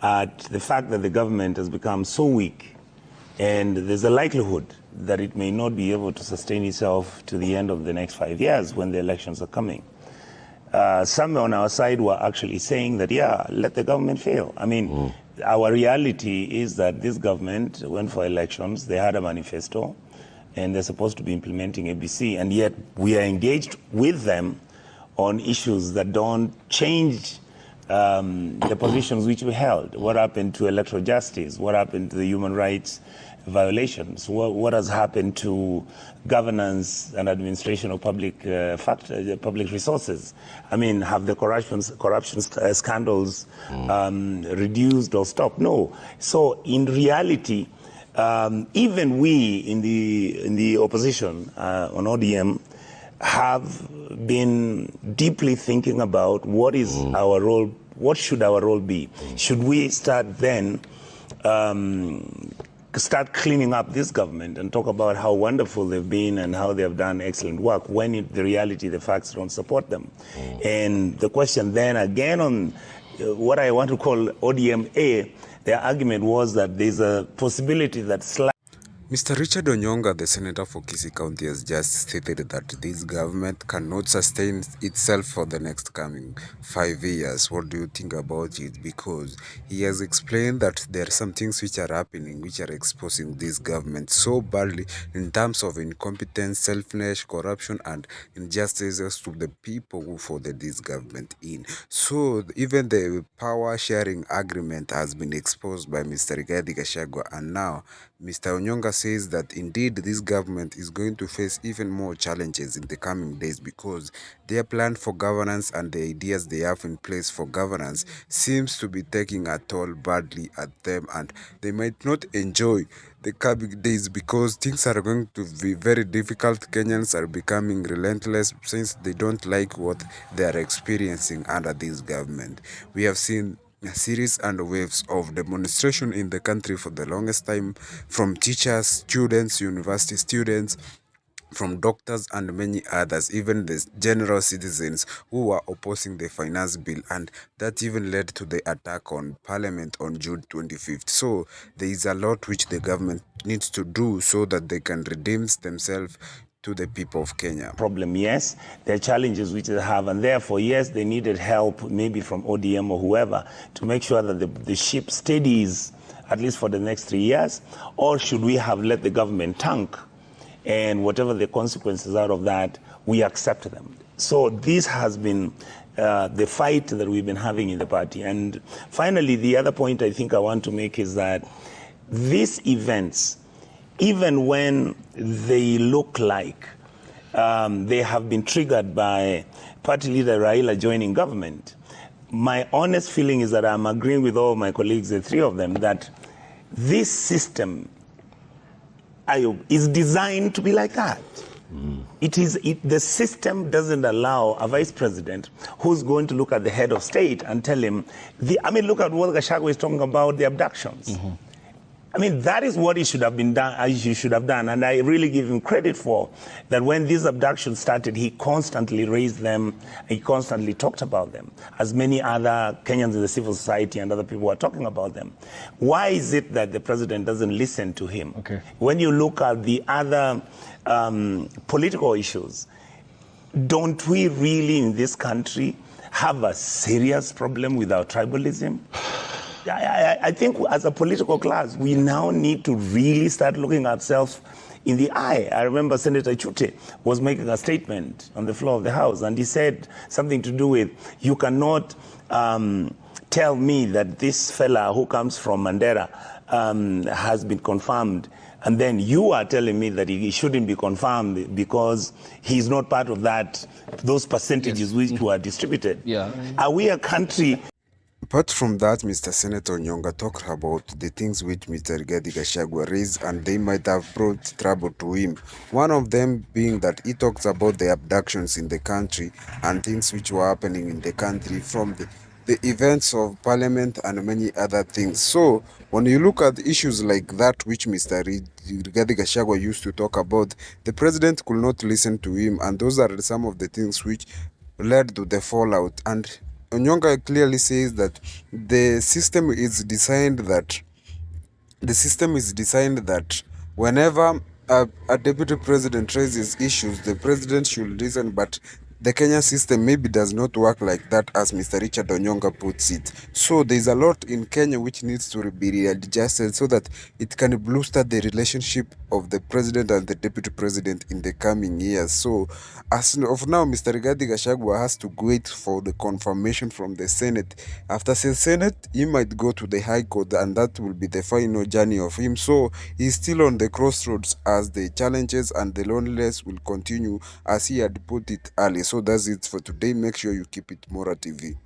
at the fact that the government has become so weak, and there's a likelihood that it may not be able to sustain itself to the end of the next 5 years when the elections are coming. Some on our side were actually saying that, yeah, let the government fail. I mean, our reality is that this government went for elections, they had a manifesto, and they're supposed to be implementing ABC, and yet we are engaged with them on issues that don't change the positions which we held. What happened to electoral justice? What happened to the human rights violations? What has happened to governance and administration of public resources? I mean, have the corruption scandals reduced or stopped? No. So in reality, even we in the opposition on ODM have been deeply thinking about what is our role, what should our role be? Should we start then start cleaning up this government and talk about how wonderful they've been and how they have done excellent work when in the reality the facts don't support them? And the question then again on what I want to call ODM-A, their argument was that there's a possibility that Mr. Richard Onyonka, the Senator for Kisii County, has just stated that this government cannot sustain itself for the next coming 5 years. What do you think about it? Because he has explained that there are some things which are happening, which are exposing this government so badly in terms of incompetence, selfishness, corruption, and injustices to the people who voted this government in. So even the power sharing agreement has been exposed by Mr. Rigathi Gachagua, and now Mr. Onyonka says that indeed this government is going to face even more challenges in the coming days because their plan for governance and the ideas they have in place for governance seems to be taking a toll badly at them, and they might not enjoy the coming days because things are going to be very difficult. Kenyans are becoming relentless since they don't like what they are experiencing under this government. We have seen a series and waves of demonstration in the country for the longest time, from teachers, students, university students, from doctors and many others, even the general citizens who were opposing the finance bill, and that even led to the attack on parliament on June 25th. So there is a lot which the government needs to do so that they can redeem themselves to the people of Kenya. Problem, yes. There are challenges which they have, and therefore, yes, they needed help, maybe from ODM or whoever, to make sure that the ship steadies at least for the next 3 years. Or should we have let the government tank, and whatever the consequences out of that, we accept them? So this has been the fight that we've been having in the party. And finally, the other point I think I want to make is that these events, even when they look like they have been triggered by party leader Raila joining government, my honest feeling is that I'm agreeing with all my colleagues, the three of them, that this system is designed to be like that. The system doesn't allow a vice president who's going to look at the head of state and tell him, look at what Gachagua is talking about, the abductions. I mean, that is what he should have been done, he should have done. And I really give him credit for that. When these abductions started, he constantly raised them, he constantly talked about them, as many other Kenyans in the civil society and other people are talking about them. Why is it that the president doesn't listen to him? Okay. When you look at the other political issues, don't we really in this country have a serious problem with our tribalism? I think as a political class, we now need to really start looking ourselves in the eye. I remember Senator Chute was making a statement on the floor of the House, and he said something to do with, you cannot tell me that this fella who comes from Mandera has been confirmed, and then you are telling me that he shouldn't be confirmed because he's not part of those percentages which were distributed. Yeah. Are we a country? Apart from that, Mr. Senator Onyonka talked about the things which Mr. Rigathi Gachagua raised, and they might have brought trouble to him. One of them being that he talks about the abductions in the country and things which were happening in the country from the events of parliament and many other things. So when you look at issues like that which Mr. Rigathi Gachagua used to talk about, the president could not listen to him, and those are some of the things which led to the fallout. And Onyonka clearly says that the system is designed that the system is designed that whenever a deputy president raises issues, the president should listen. But the Kenya system maybe does not work like that, as Mr. Richard Onyonka puts it. So there's a lot in Kenya which needs to be readjusted so that it can booster the relationship of the president and the deputy president in the coming years. So as of now, Mr. Rigathi Gachagua has to wait for the confirmation from the Senate. After the Senate, he might go to the High Court, and that will be the final journey of him. So he's still on the crossroads as the challenges and the loneliness will continue, as he had put it earlier. So that's it for today. Make sure you keep it Mora TV.